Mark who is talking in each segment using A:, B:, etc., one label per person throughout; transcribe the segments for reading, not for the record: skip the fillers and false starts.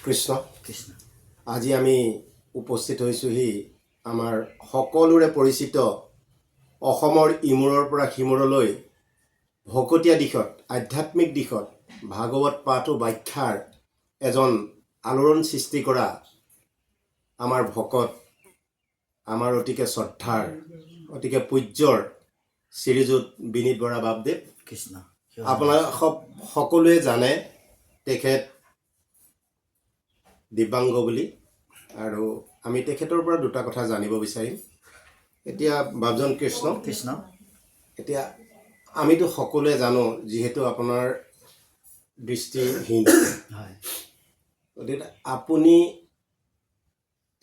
A: কৃষ্ণ
B: কৃষ্ণ
A: আজি আমি উপস্থিত হৈছোহি আমাৰ সকলোৰে পৰিচিত অসমৰ ইমূৰৰ পৰা সিমূৰলৈ ভকতীয়া দিশত আধ্যাত্মিক দিশত ভাগৱত পাঠ ও ব্যাখ্যাৰ এজন আলোড়ন সৃষ্টি কৰা আমাৰ ভকত আমাৰ অতিকে শ্ৰদ্ধাৰ অতিকে পূজ্যৰ শ্ৰীযুত বিনীত বৰা বাপদেৱ
B: কৃষ্ণ
A: আপোনালোক সকলোৱে জানে তেখেত দিব্যাংগ বুলি আৰু আমি তেখেতৰ পৰা দুটা কথা জানিব বিচাৰিম এতিয়া বাপজন কৃষ্ণ
B: কৃষ্ণ
A: এতিয়া আমিতো সকলোৱে জানো যিহেতু আপোনাৰ দৃষ্টিহীন
B: হয়
A: গতিকে আপুনি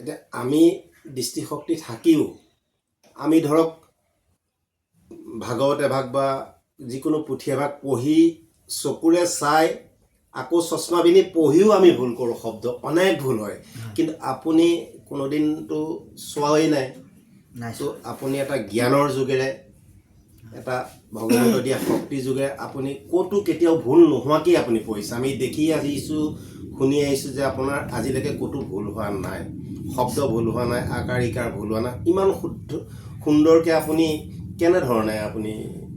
A: এতিয়া আমি দৃষ্টিশক্তি থাকিও আমি ধৰক ভাগৱত এভাগ বা যিকোনো পুথি এভাগ পঢ়ি চকুৰে চাই আকৌ চশমা পিন্ধি পঢ়িও আমি ভুল কৰোঁ শব্দ অনেক ভুল হয় কিন্তু আপুনি কোনোদিনটো চোৱাই নাই তো আপুনি এটা জ্ঞানৰ যোগেৰে এটা ভগৱন্তৰ দিয়া শক্তি যোগে আপুনি ক'তো কেতিয়াও ভুল নোহোৱাকৈ আপুনি পঢ়িছে আমি দেখি আহিছোঁ শুনি আহিছোঁ যে আপোনাৰ আজিলৈকে ক'তো ভুল হোৱা নাই শব্দ ভুল হোৱা নাই আকাৰ ইকাৰ ভুল হোৱা নাই ইমান সুন্দৰকৈ আপুনি কেনেধৰণে আপুনি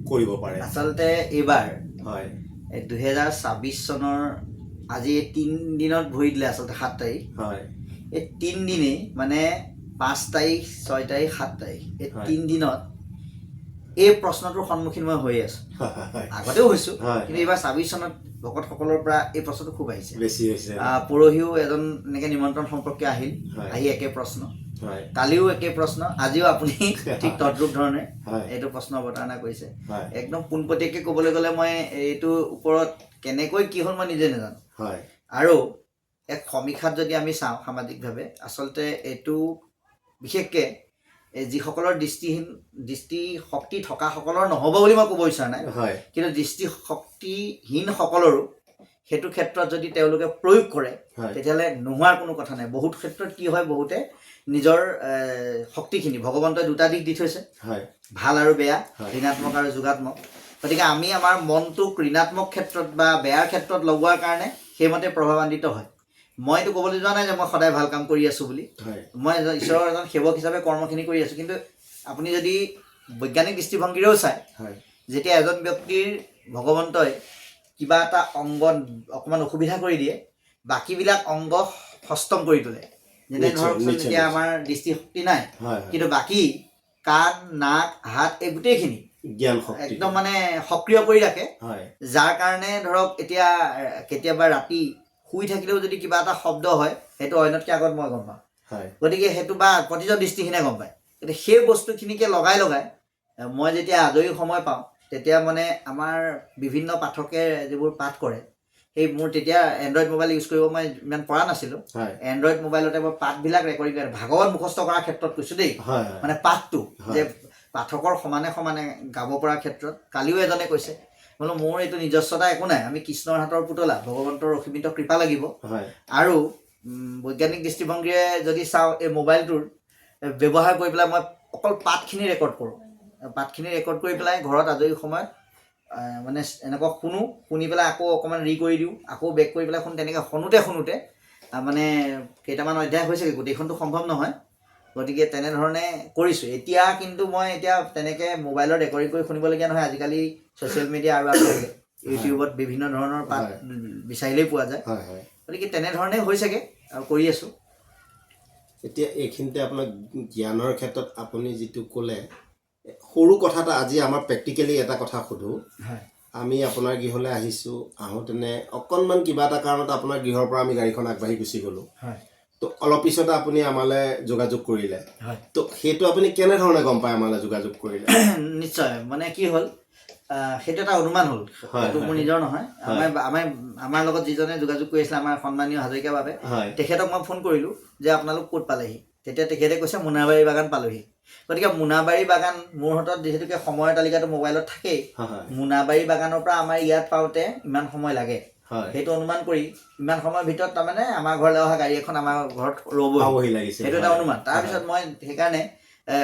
A: কৰিব পাৰে
B: আচলতে এইবাৰ
A: হয়
B: 2026 চনৰ আজি 3 দিনত ভৰি দিলে আচলতে 7 তাৰিখ
A: হয়
B: এই 3 দিনেই মানে 5 তাৰিখ 6 তাৰিখ 7 তাৰিখ এই 3 দিনত এই প্ৰশ্নটোৰ সন্মুখীন মই হৈ আছোঁ আগতেও হৈছোঁ কিন্তু এইবাৰ 26 চনত ভকতসকলৰ পৰা এই প্ৰশ্নটো খুব আহিছে
A: বেছি হৈছে
B: পৰহিও এজন এনেকৈ নিমন্ত্ৰণ সম্পৰ্কে আহিল আহি একে প্ৰশ্ন কালিও একে প্ৰশ্ন আজিও আপুনি ঠিক তদ্ৰূপ ধৰণে এইটো প্ৰশ্ন অৱতাৰণা কৰিছে একদম পোনপটীয়াকৈ ক'বলৈ গ'লে মই এইটোৰ ওপৰত কেনেকৈ কি হ'ল মই নিজে নাজানো আৰু এক সমীক্ষাত যদি আমি চাওঁ সামাজিকভাৱে আচলতে এইটো বিশেষকৈ যিসকলৰ দৃষ্টিশক্তি থকাসকলৰ নহ'ব বুলি মই ক'ব বিচৰা নাই কিন্তু দৃষ্টিশক্তিহীনসকলৰো সেইটো ক্ষেত্ৰত যদি তেওঁলোকে প্ৰয়োগ কৰে তেতিয়াহ'লে নোহোৱাৰ কোনো কথা নাই বহুত ক্ষেত্ৰত কি হয় বহুতে নিজৰ শক্তিখিনি ভগৱন্তই দুটা দিশ দি থৈছে ভাল আৰু বেয়া ঋণাত্মক আৰু যোগাত্মক গতিকে আমি আমাৰ মনটোক ঋণাত্মক ক্ষেত্ৰত বা বেয়াৰ ক্ষেত্ৰত লগোৱাৰ কাৰণে সেইমতে প্ৰভাৱান্বিত হয় মইতো ক'বলৈ যোৱা নাই যে মই সদায় ভাল কাম কৰি আছোঁ বুলি মই ঈশ্বৰৰ এজন সেৱক হিচাপে কৰ্মখিনি কৰি আছোঁ কিন্তু আপুনি যদি বৈজ্ঞানিক দৃষ্টিভংগীৰেও চায় যেতিয়া এজন ব্যক্তিৰ ভগৱন্তই কিবা এটা অংগ অকণমান অসুবিধা কৰি দিয়ে বাকীবিলাক অংগ সষ্টম কৰি তোলে যেনে ধৰকচোন এতিয়া আমাৰ দৃষ্টিশক্তি নাই কিন্তু বাকী কাণ নাক হাত এই গোটেইখিনি একদম মানে সক্ৰিয় কৰি ৰাখে যাৰ কাৰণে ধৰক এতিয়া কেতিয়াবা ৰাতি শুই থাকিলেও যদি কিবা এটা শব্দ হয় সেইটো অন্যতকৈ আগত মই গম পাওঁ গতিকে সেইটো বা প্ৰতিজন দৃষ্টিহীনে গম পায় কিন্তু সেই বস্তুখিনিকে লগাই মই যেতিয়া আজৰি সময় পাওঁ তেতিয়া মানে আমাৰ বিভিন্ন পাঠকে যিবোৰ পাঠ কৰে সেই মোৰ তেতিয়া এণ্ড্ৰইড মোবাইল ইউজ কৰিব মই ইমান পৰা নাছিলোঁ এণ্ড্ৰইড মোবাইলতে মই পাঠবিলাক ৰেকৰ্ডিং কৰে ভাগৱত মুখস্থ কৰাৰ ক্ষেত্ৰত কৈছোঁ দেই মানে পাঠটো যে পাঠকৰ সমানে সমানে গাব পৰাৰ ক্ষেত্ৰত কালিও এজনে কৈছে বোলো মোৰ এইটো নিজস্বতা একো নাই আমি কৃষ্ণৰ হাতৰ পুতলা ভগৱন্তৰ অসীমিত কৃপা লাগিব আৰু বৈজ্ঞানিক দৃষ্টিভংগীৰে যদি চাওঁ এই মোবাইলটোৰ ব্যৱহাৰ কৰি পেলাই মই অকল পাঠখিনি ৰেকৰ্ড কৰোঁ পাঠখিনি ৰেকৰ্ড কৰি পেলাই ঘৰত আজৰি সময়ত মানে এনেকুৱা শুনি পেলাই আকৌ অকণমান কৰি দিওঁ আকৌ বেক কৰি পেলাই তেনেকৈ শুনোতে মানে কেইটামান অধ্যায় হৈছেগৈ গোটেইখনটো সম্ভৱ নহয় গতিকে তেনেধৰণে কৰিছোঁ এতিয়া কিন্তু মই এতিয়া তেনেকৈ মোবাইলত ৰেকৰ্ডিং কৰি শুনিবলগীয়া নহয় আজিকালি ছ'চিয়েল মিডিয়া আৰু আছে ইউটিউবত বিভিন্ন ধৰণৰ পাঠ বিচাৰিলেই পোৱা যায় গতিকে তেনেধৰণে হৈছেগৈ আৰু কৰি আছোঁ
A: এতিয়া এইখিনিতে আপোনাৰ জ্ঞানৰ ক্ষেত্ৰত আপুনি যিটো ক'লে সৰু কথা এটা আজি আমাৰ প্ৰেক্টিকেলি এটা কথা সোধোঁ আমি আপোনাৰ গৃহলৈ আহিছোঁ আহোঁতেনে অকণমান কিবা এটা কাৰণত আপোনাৰ গৃহৰ পৰা আমি গাড়ীখন আগবাঢ়ি গুচি গ'লোঁ তো অলপ পিছতে আপুনি আমালৈ যোগাযোগ কৰিলে তো সেইটো আপুনি কেনেধৰণে গম পায় আমালৈ যোগাযোগ কৰিলে
B: নিশ্চয় মানে কি হ'ল সেইটো এটা অনুমান হ'ল সেইটো মোৰ নিজৰ নহয় আমাৰ লগত যিজনে যোগাযোগ কৰি আছিলে আমাৰ সন্মানীয় হাজৰিকা বাবে তেখেতক মই ফোন কৰিলোঁ যে আপোনালোক ক'ত পালেহি তেতিয়া তেখেতে কৈছে মোনাবাৰী বাগান পালোহি গতিকে মোনাবাৰী বাগান মোৰ হাতত যিহেতুকে সময়ৰ তালিকাটো মোবাইলত থাকেই মোনাবাৰী বাগানৰ পৰা আমাৰ ইয়াত পাওঁতে ইমান সময় লাগে সেইটো অনুমান কৰি ইমান সময়ৰ ভিতৰত তাৰমানে আমাৰ ঘৰলৈ অহা গাড়ী এখন আমাৰ ঘৰত ৰ'বহি লাগিছে সেইটো এটা অনুমান তাৰপিছত মই সেইকাৰণে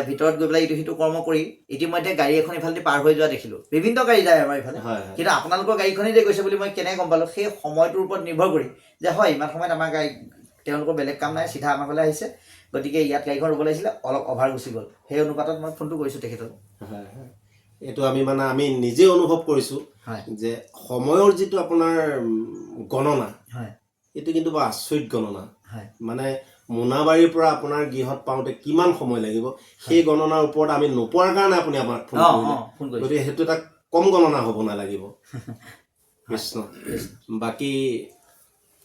B: ভিতৰত গৈ পেলাই ইটো সিটো কৰ্ম কৰি ইতিমধ্যে গাড়ী এখন ইফালেদি পাৰ হৈ যোৱা দেখিলোঁ। বিভিন্ন গাড়ী যায় আমাৰ ইফালে, কিন্তু আপোনালোকৰ গাড়ীখনেই যে গৈছে বুলি মই কেনেকৈ গম পালোঁ? সেই সময়টোৰ ওপৰত নিৰ্ভৰ কৰি যে হয় ইমান সময়ত আমাৰ গাড়ী, তেওঁলোকৰ বেলেগ কাম নাই, চিধা আমাৰ ফালে আহিছে, গতিকে ইয়াত গাড়ীখন ৰ'ব লাগিছিলে, অলপ অভাৰ গুচি গ'ল। সেই অনুপাতত মই ফোনটো কৰিছোঁ তেখেতক।
A: এইটো আমি নিজে অনুভৱ কৰিছোঁ যে সময়ৰ যিটো আপোনাৰ গণনা, এইটো কিন্তু বৰ আচৰিত গণনা। মানে মোনাবাৰীৰ পৰা আপোনাৰ গৃহত পাওঁতে কিমান সময় লাগিব, সেই গণনাৰ ওপৰত আমি নোপোৱাৰ কাৰণে আপুনি আমাক ফোন কৰিলে, গতিকে সেইটো এটা কম গণনা হ'ব নালাগিব। কৃষ্ণ। বাকী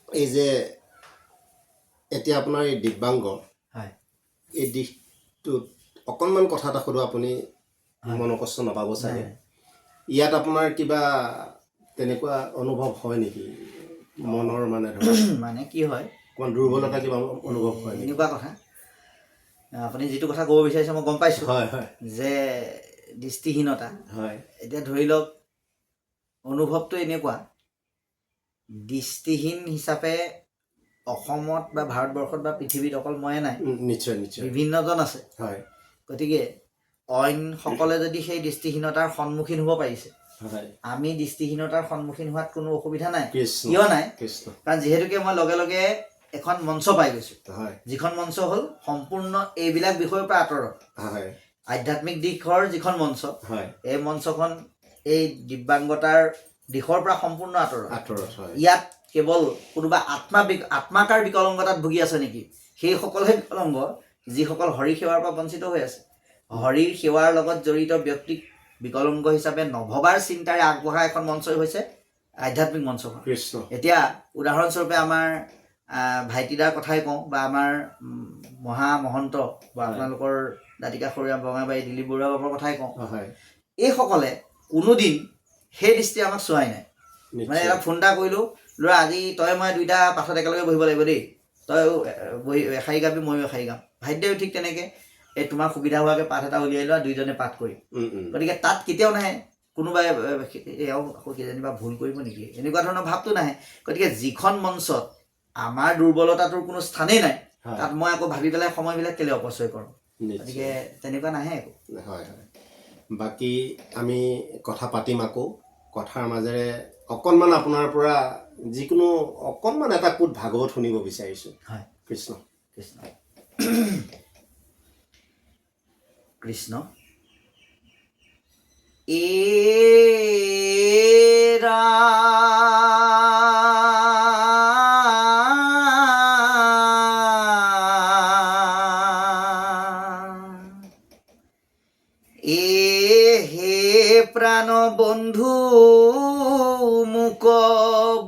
A: এই যে এতিয়া আপোনাৰ এই দিব্যাংগ, এই দিশটোত অকণমান কথা এটা সোধোঁ, আপুনি মনকষ্ট নাপাব চাগে। ইয়াত আপোনাৰ কিবা তেনেকুৱা অনুভৱ হয় নেকি মনৰ? মানে
B: মানে কি হয়,
A: অকণমান দুৰ্বলতা কিবা অনুভৱ হয়?
B: এনেকুৱা কথা, আপুনি যিটো কথা ক'ব বিচাৰিছে মই গম পাইছোঁ যে দৃষ্টিহীনতা। এতিয়া ধৰি লওক অনুভৱটো এনেকুৱা, দৃষ্টিহীন হিচাপে অসমত বা ভাৰতবৰ্ষত বা পৃথিৱীত অকল ময়ে নাই,
A: নিশ্চয় নিশ্চয়
B: বিভিন্নজন আছে। গতিকে অইনসকলে যদি সেই দৃষ্টিহীনতাৰ সন্মুখীন হ'ব পাৰিছে, আমি দৃষ্টিহীনতাৰ সন্মুখীন হোৱাত কোনো অসুবিধা নাই। কিয় নাই? কাৰণ যিহেতুকে মই লগে লগে এখন মঞ্চ পাই গৈছোঁ, যিখন মঞ্চ হ'ল সম্পূৰ্ণ এইবিলাক বিষয়ৰ পৰা আঁতৰত আধ্যাত্মিক দিশৰ যিখন মঞ্চ, এই মঞ্চখন এই দিব্যাংগতাৰ দিশৰ পৰা সম্পূৰ্ণ আঁতৰত। ইয়াত কেৱল কোনোবা আত্মাকাৰ বিকলংগতাত ভুগি আছে নেকি? সেইসকলহে বিকলংগ যিসকল হৰি সেৱাৰ পৰা বঞ্চিত হৈ আছে। হৰিৰ সেৱাৰ লগত জড়িত ব্যক্তিক বিকলংগ হিচাপে নভবাৰ চিন্তাৰে আগবঢ়া এখন মঞ্চই হৈছে আধ্যাত্মিক মঞ্চখন। এতিয়া উদাহৰণস্বৰূপে আমাৰ ভাইটিদাৰ কথাই কওঁ, বা আমাৰ মহামহন্ত বা আপোনালোকৰ দাঁতিকা খৰীয়া বঙাবাৰী দিলীপ বৰুৱা বাবৰ কথাই কওঁ, এইসকলে কোনোদিন সেই দৃষ্টি আমাক চোৱাই নাই। মানে এটা ফোন এটা কৰিলোঁ, ল'ৰা আজি তই মই দুইটা পাঠত একেলগে বহিব লাগিব দেই, তই বহি এষাৰি গাবি, ময়ো এষাৰি গাম। ভাইটিদেউ ঠিক তেনেকৈ এই তোমাৰ সুবিধা হোৱাকৈ পাঠ এটা উলিয়াই লোৱা, দুইজনে পাঠ কৰিম। গতিকে তাত কেতিয়াও নাহে কোনোবাই এওঁ আকৌ কিজানিবা ভুল কৰিব নেকি, এনেকুৱা ধৰণৰ ভাৱটো নাহে। গতিকে যিখন মঞ্চত আমাৰ দুৰ্বলতাটোৰ কোনো স্থানেই নাই, তাত মই আকৌ ভাবি পেলাই সময়বিলাক কেলৈ অপচয় কৰোঁ? গতিকে তেনেকুৱা নাহে একো।
A: বাকী আমি কথা পাতিম আকৌ, কথাৰ মাজেৰে অকণমান আপোনাৰ পৰা যিকোনো অকণমান এটা কোট ভাগৱত শুনিব বিচাৰিছোঁ। কৃষ্ণ
B: কৃষ্ণ কৃষ্ণ। হে প্ৰাণ বন্ধু মোক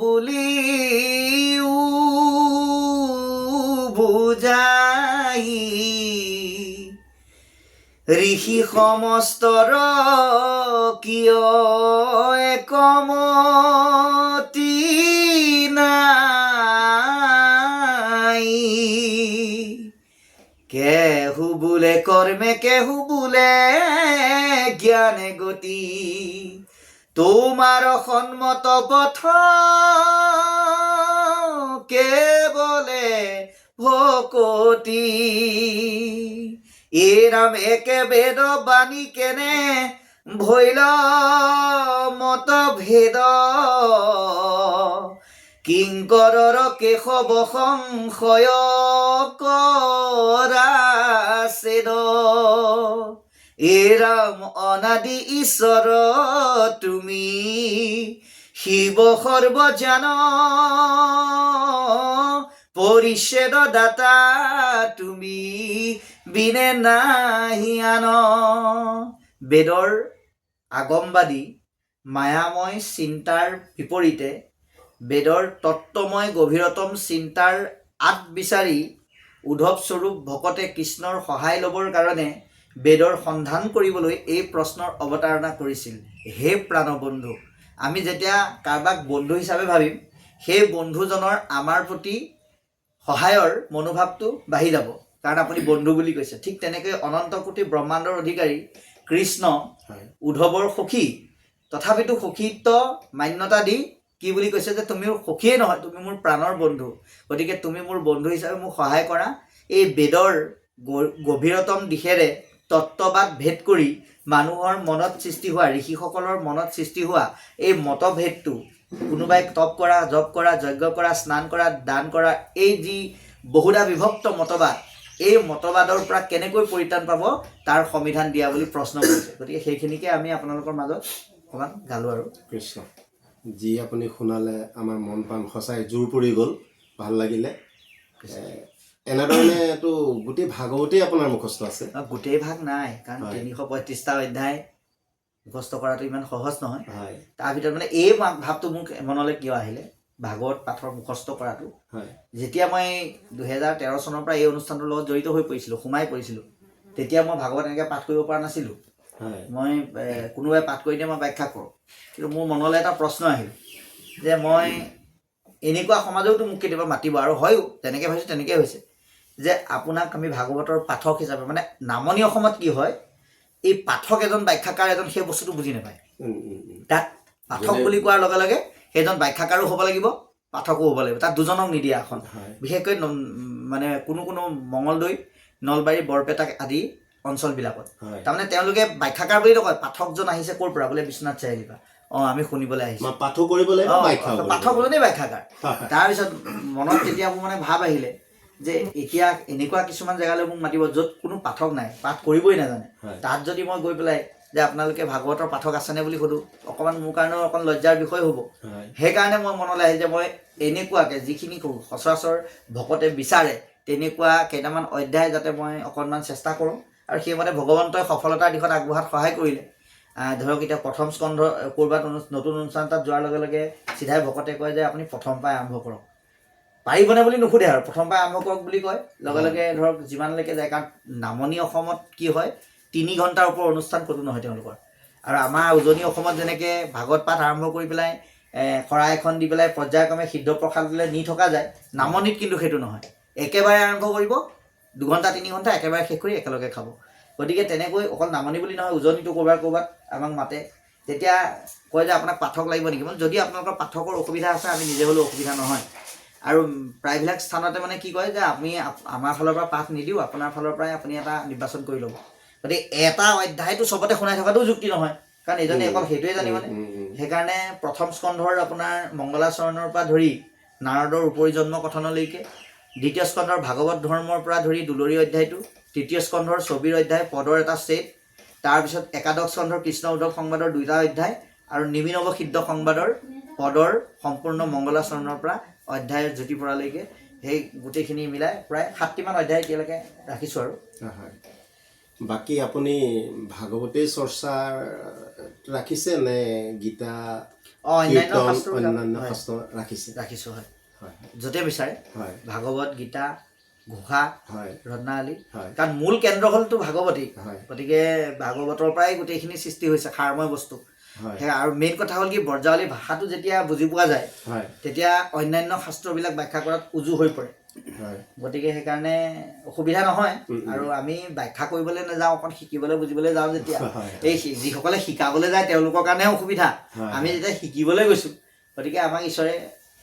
B: বুলি বুজাই, ঋষি সমস্তৰ কিয় একমতি নাই, কেহু বোলে কৰ্মে কেহু বোলে জ্ঞানে গতি, তোমাৰ সন্মত পথ কেৱলে ভকতি, এৰাম একে বেদ বাণী কেনে ভৈল মত ভেদ, কিংকৰৰ কেশৱ সংশয় কৰা ছেদ, এৰাম অনাদি ঈশ্বৰ তুমি, শিৱ সৰ্বজান, পৰিচ্ছেদ দাতা তুমি, বিনে নাহি আন। বেদৰ আগমবাদী মায়াময় চিন্তাৰ বিপৰীতে বেদৰ তত্ত্বময় গভীৰতম চিন্তাৰ আঁত বিচাৰি উদ্ধৱস্বৰূপ ভকতে কৃষ্ণৰ সহায় ল'বৰ কাৰণে বেদৰ সন্ধান কৰিবলৈ এই প্ৰশ্নৰ অৱতাৰণা কৰিছিল। হে প্ৰাণবন্ধু, আমি যেতিয়া কাৰোবাক বন্ধু হিচাপে ভাবিম, সেই বন্ধুজনৰ আমাৰ প্ৰতি সহায়ৰ মনোভাৱটো বাঢ়ি যাব, কাৰণ আপুনি বন্ধু বুলি কৈছে। ঠিক তেনেকৈ অনন্ত কোটি ব্ৰহ্মাণ্ডৰ অধিকাৰী কৃষ্ণ উদ্ধৱৰ সখী, তথাপিতো সখীত্ব মান্যতা দি কি বুলি কৈছে যে তুমি মোৰ সখীয়ে নহয়, তুমি মোৰ প্ৰাণৰ বন্ধু, গতিকে তুমি মোৰ বন্ধু হিচাপে মোক সহায় কৰা, এই বেদৰ গভীৰতম দিশেৰে তত্ত্ববাদ ভেদ কৰি মানুহৰ মনত সৃষ্টি হোৱা ঋষিসকলৰ মনত সৃষ্টি হোৱা এই মতভেদটো কোনোবাই তপ কৰা জপ কৰা যজ্ঞ কৰা স্নান কৰা দান কৰা এই যি বহুধা বিভক্ত মতবাদ এই মতবাদৰ পৰা কেনেকৈ পৰিত্ৰাণ পাব তাৰ সংবিধান দিয়া বুলি প্ৰশ্ন কৰিছে গতিকে সেইখিনিকে আমি আপোনালোকৰ মাজত অকণমান গালোঁ আৰু
A: কৃষ্ণ যি আপুনি শুনালে আমাৰ মন প্ৰাণ সঁচাই জোৰ পৰি গ'ল ভাল লাগিলে এনেধৰণেতো গোটেই ভাগৱতেই আপোনাৰ মুখস্থ আছে
B: গোটেই ভাগ নাই কাৰণ 335টা অধ্যায় মুখস্থ কৰাটো ইমান সহজ নহয় তাৰ ভিতৰত মানে এই ভাৱটো মোক মনলৈ কিয় আহিলে ভাগৱত পাঠৰ মুখস্থ কৰাটো যেতিয়া মই 2013 চনৰ পৰা এই অনুষ্ঠানটোৰ লগত জড়িত হৈ পৰিছিলোঁ সোমাই পৰিছিলোঁ তেতিয়া মই ভাগৱত এনেকৈ পাঠ কৰিব পৰা নাছিলোঁ মই কোনোবাই পাঠ কৰি দিয়ে মই ব্যাখ্যা কৰোঁ কিন্তু মোৰ মনলৈ এটা প্ৰশ্ন আহিল যে মই এনেকুৱা সমাজেওতো মোক কেতিয়াবা মাতিব আৰু হয়ো তেনেকৈ ভাবিছোঁ তেনেকৈ হৈছে যে আপোনাক আমি ভাগৱতৰ পাঠক হিচাপে মানে নামনি অসমত কি হয় এই পাঠক এজন ব্যাখ্যাকাৰ এজন সেই বস্তুটো বুজি নাপায় তাত পাঠক বুলি কোৱাৰ লগে লগে সেইজন ব্যাখ্যাকাৰো হ'ব লাগিব পাঠকো হ'ব লাগিব তাত দুজনক নিদিয়ে এখন বিশেষকৈ মানে কোনো মঙলদৈ নলবাৰী বৰপেটা আদি অঞ্চলবিলাকত তাৰমানে তেওঁলোকে ব্যাখ্যাকাৰ বুলি নকয় পাঠকজন আহিছে ক'ৰ পৰা বোলে বিশ্বনাথ চাৰিআলিৰ পৰা আমি শুনিবলৈ আহিছোঁ পাঠকজনেই ব্যাখ্যাকাৰ তাৰপিছত মনত তেতিয়া মোৰ মানে ভাৱ আহিলে যে এতিয়া এনেকুৱা কিছুমান জেগালৈ মোক মাতিব য'ত কোনো পাঠক নাই পাঠ কৰিবই নাজানে তাত যদি মই গৈ পেলাই যে আপোনালোকে ভাগৱতৰ পাঠক আছেনে বুলি সোধোঁ অকণমান মোৰ কাৰণেও অকণ লজ্জাৰ বিষয় হ'ব সেইকাৰণে মই মনলৈ আহিল যে মই এনেকুৱাকৈ যিখিনি সচৰাচৰ ভকতে বিচাৰে তেনেকুৱা কেইটামান অধ্যায় যাতে মই অকণমান চেষ্টা কৰোঁ আৰু সেইমতে ভগৱন্তই সফলতাৰ দিশত আগবঢ়াত সহায় কৰিলে ধৰক এতিয়া প্ৰথম স্কন্ধ ক'ৰবাত নতুন অনুষ্ঠান তাত যোৱাৰ লগে লগে চিধাই ভকতে কয় যে আপুনি প্ৰথম পৰাই আৰম্ভ কৰক পাৰিবনে বুলি নুসুধে আৰু প্ৰথম পৰাই আৰম্ভ কৰক বুলি কয় লগে লগে ধৰক যিমানলৈকে যায় কাৰণ নামনি অসমত কি হয় 3 ঘণ্টাৰ ওপৰ অনুষ্ঠান ক'তো নহয় তেওঁলোকৰ আৰু আমাৰ উজনি অসমত যেনেকৈ ভাগৱত পাঠ আৰম্ভ কৰি পেলাই শৰাই এখন দি পেলাই পৰ্যায়ক্ৰমে সিদ্ধ প্ৰসাদলৈ নি থকা যায় নামনিত কিন্তু সেইটো নহয় একেবাৰে আৰম্ভ কৰিব 2 ঘণ্টা 3 ঘণ্টা একেবাৰে শেষ কৰি একেলগে খাব গতিকে তেনেকৈ অকল নামনি বুলি নহয় উজনিটো ক'ৰবাত আমাক মাতে তেতিয়া কয় যে আপোনাক পাঠক লাগিব নেকি মানে যদি আপোনালোকৰ পাঠকৰ অসুবিধা আছে আমি নিজে হ'লেও অসুবিধা নহয় আৰু প্ৰায়বিলাক স্থানতে মানে কি কয় যে আমি আমাৰ ফালৰ পৰা পাঠ নিদিওঁ আপোনাৰ ফালৰ পৰাই আপুনি এটা নিৰ্বাচন কৰি ল'ব গতিকে এটা অধ্যায়টো চবতে শুনাই থকাটো যুক্তি নহয় কাৰণ এজনে অকল সেইটোৱে জানিবনে সেইকাৰণে প্ৰথম স্কন্ধৰ আপোনাৰ মংগলাচৰণৰ পৰা ধৰি নাৰদৰ উপৰি জন্ম কথনলৈকে দ্বিতীয় স্কন্ধৰ ভাগৱত ধৰ্মৰ পৰা ধৰি দুলৰী অধ্যায়টো তৃতীয় স্কন্ধৰ ছবিৰ অধ্যায় পদৰ এটা ছেট তাৰপিছত একাদশ স্কন্ধৰ কৃষ্ণ উদ্ধৱ সংবাদৰ 2টা অধ্যায় আৰু নিমিনৱ সিদ্ধ সংবাদৰ পদৰ সম্পূৰ্ণ মংগলাচৰণৰ পৰা অধ্যায়ৰ জ্যোতি পৰালৈকে সেই গোটেইখিনি মিলাই প্ৰায় 7টিমান অধ্যায় এতিয়ালৈকে ৰাখিছোঁ আৰু
A: বাকী আপুনি ভাগৱতেই চৰ্চা ৰাখিছে নে গীতা অন্যান্য শাস্ত্ৰ
B: ৰাখিছোঁ হয় য'তে বিচাৰে ভাগৱত গীতা ঘোষা ৰত্নাৱলী কাৰণ মূল কেন্দ্ৰ হ'লতো ভাগৱতী গতিকে ভাগৱতৰ পৰাই গোটেইখিনি সৃষ্টি হৈছে সাৰময় বস্তু আৰু মেইন কথা হ'ল কি ব্ৰজাৱলী ভাষাটো যেতিয়া বুজি পোৱা যায় তেতিয়া অন্যান্য শাস্ত্ৰবিলাক ব্যাখ্যা কৰাত উজু হৈ পৰে গতিকে সেইকাৰণে অসুবিধা নহয় আৰু আমি ব্যাখ্যা কৰিবলৈ নাযাওঁ অকণ শিকিবলৈ বুজিবলৈ যাওঁ যেতিয়া এই যিসকলে শিকাবলৈ যায় তেওঁলোকৰ কাৰণে অসুবিধা আমি যেতিয়া শিকিবলৈ গৈছোঁ গতিকে আমাক ঈশ্বৰে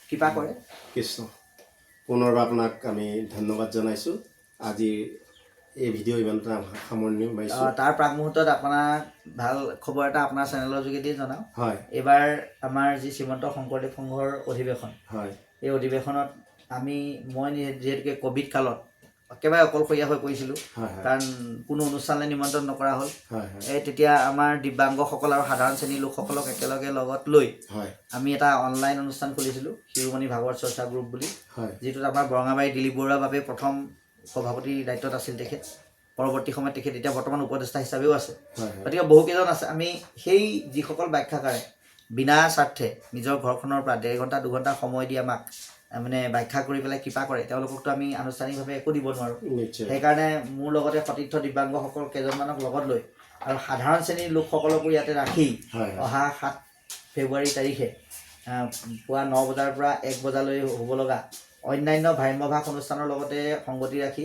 B: কৃপা কৰে
A: কৃষ্ণ পুনৰবাৰ আপোনাক আমি ধন্যবাদ জনাইছোঁ আজি এই ভিডিঅ' ইমানতে সামৰণি মাৰিছোঁ
B: তাৰ প্ৰাক মুহূৰ্তত আপোনাক ভাল খবৰ এটা আপোনাৰ চেনেলৰ যোগেদি জনাওঁ এইবাৰ আমাৰ যি শ্ৰীমন্ত শংকৰদেৱ সংঘৰ অধিৱেশন এই অধিৱেশনত মই যিহেতুকে ক'ভিড কালত একেবাৰে অকলশৰীয়া হৈ পৰিছিলোঁ কাৰণ কোনো অনুষ্ঠানলৈ নিমন্ত্ৰণ নকৰা হ'ল তেতিয়া আমাৰ দিব্যাংগসকল আৰু সাধাৰণ শ্ৰেণীৰ লোকসকলক একেলগে লগত লৈ আমি এটা অনলাইন অনুষ্ঠান খুলিছিলোঁ শিৰোমণি ভাগৱত চৰ্চা গ্ৰুপ বুলি যিটোত আমাৰ বৰঙাবাৰী দিলীপ বৰুৱাৰ বাবে প্ৰথম সভাপতিৰ দায়িত্বত আছিল তেখেত পৰৱৰ্তী সময়ত তেখেত এতিয়া বৰ্তমান উপদেষ্টা হিচাপেও আছে গতিকে বহুকেইজন আছে আমি সেই যিসকল ব্যাখ্যাকাৰে বিনা স্বাৰ্থে নিজৰ ঘৰখনৰ পৰা 1.5 ঘণ্টা 2 ঘণ্টা সময় দি আমাক মানে ব্যাখ্যা কৰি পেলাই কৃপা কৰে তেওঁলোককতো আমি আনুষ্ঠানিকভাৱে একো দিব নোৱাৰোঁ সেইকাৰণে মোৰ লগতে সতীৰ্থ দিব্যাংগসকল কেইজনমানক লগত লৈ আৰু সাধাৰণ শ্ৰেণীৰ লোকসকলকো ইয়াতে ৰাখি অহা 7 ফেব্ৰুৱাৰী তাৰিখে পুৱা 9 বজাৰ পৰা 1 বজালৈ হ'ব লগা অন্যান্য ভাম্যভাস অনুষ্ঠানৰ লগতে সংগতি ৰাখি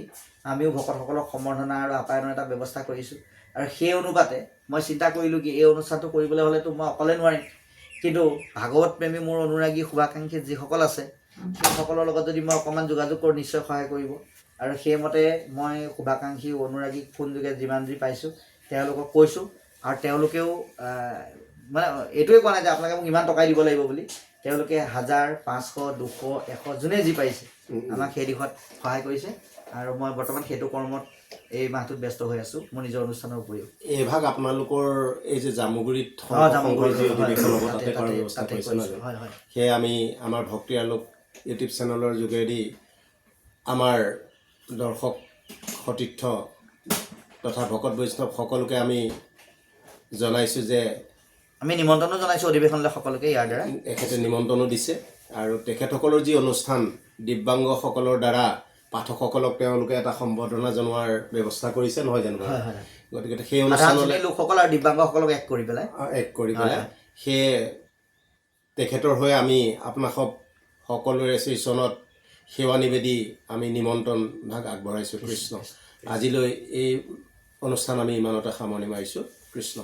B: আমিও ভকতসকলক সম্বৰ্ধনা আৰু আপ্যায়নৰ এটা ব্যৱস্থা কৰিছোঁ আৰু সেই অনুপাতে মই চিন্তা কৰিলোঁ কি এই অনুষ্ঠানটো কৰিবলৈ হ'লেতো মই অকলে নোৱাৰিম কিন্তু ভাগৱত প্ৰেমী মোৰ অনুৰাগী শুভাকাংক্ষী যিসকল আছে সেইসকলৰ লগত যদি মই অকণমান যোগাযোগ কৰোঁ নিশ্চয় সহায় কৰিব আৰু সেইমতে মই শুভাকাংক্ষী অনুৰাগীক ফোনযোগে যিমান যি পাইছোঁ তেওঁলোকক কৈছোঁ আৰু তেওঁলোকেও মানে এইটোৱে কোৱা নাই যে আপোনালোকে মোক ইমান টকাই দিব লাগিব বুলি তেওঁলোকে 1000 500 200 100 যোনে যি পাৰিছে আমাক সেই দিশত সহায় কৰিছে আৰু মই বৰ্তমান সেইটো কৰ্মত এই মাহটোত ব্যস্ত হৈ আছোঁ মোৰ নিজৰ অনুষ্ঠানৰ উপৰিও
A: এইভাগ আপোনালোকৰ এই যে জামুগুৰিত সেয়ে আমি আমাৰ ভক্তি আলোক ইউটিউব চেনেলৰ যোগেদি আমাৰ দৰ্শক সতীৰ্থ তথা ভকত বৈষ্ণৱ সকলোকে আমি জনাইছোঁ যে
B: আমি নিমন্ত্ৰণো জনাইছোঁ অধিৱেশনলৈ সকলোকে ইয়াৰ দ্বাৰা
A: এখেতে নিমন্ত্ৰণো দিছে আৰু তেখেতসকলৰ যি অনুষ্ঠান দিব্যাংগসকলৰ দ্বাৰা পাঠকসকলক তেওঁলোকে এটা সম্বৰ্ধনা জনোৱাৰ ব্যৱস্থা কৰিছে নহয় জানো গতিকে সেই অনুষ্ঠানলৈ
B: লোকসকল আৰু দিব্যাংগসকলক এক কৰি পেলাই
A: সেয়ে তেখেতৰ হৈ আমি আপোনাসৱ সকলোৰে শ্ৰীচৰণত সেৱা নিবেদি আমি নিমন্ত্ৰণ ভাগ আগবঢ়াইছোঁ কৃষ্ণ আজিলৈ এই অনুষ্ঠান আমি ইমানতে সামৰণি মাৰিছোঁ কৃষ্ণ